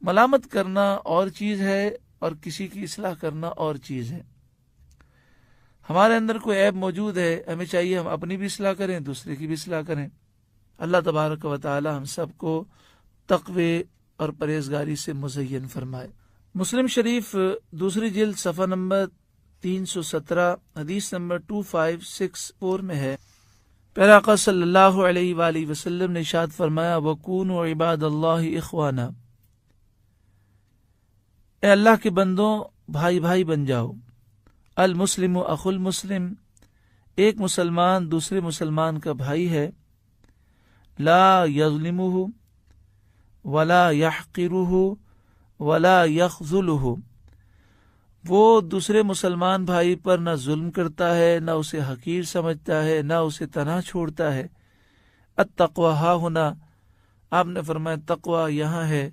ملامت کرنا اور چیز ہے اور کسی کی اصلاح کرنا اور چیز ہے۔ ہمارے اندر کوئی عیب موجود ہے، ہمیں چاہیے ہم اپنی بھی اصلاح کریں، دوسرے کی بھی اصلاح کریں۔ اللہ تبارک و تعالی ہم سب کو تقوی اور پرہیزگاری سے مزین فرمائے۔ مسلم شریف دوسری جلد صفحہ نمبر 317 حدیث نمبر 2564 میں ہے، پیارا آقا صلی اللہ علیہ وآلہ وسلم نے ارشاد فرمایا، وَكُونُوا عِبَادَ اللَّهِ إِخْوَانًا، اے اللہ کے بندوں بھائی بھائی بن جاؤ۔ المسلم اخو المسلم، ایک مسلمان دوسرے مسلمان کا بھائی ہے۔ لا یظلمہ ولا یحقرہ ولا یخذلہ، وہ دوسرے مسلمان بھائی پر نہ ظلم کرتا ہے، نہ اسے حقیر سمجھتا ہے، نہ اسے تنہا چھوڑتا ہے۔ التقوی ہاہنا، آپ نے فرمایا تقوی یہاں ہے،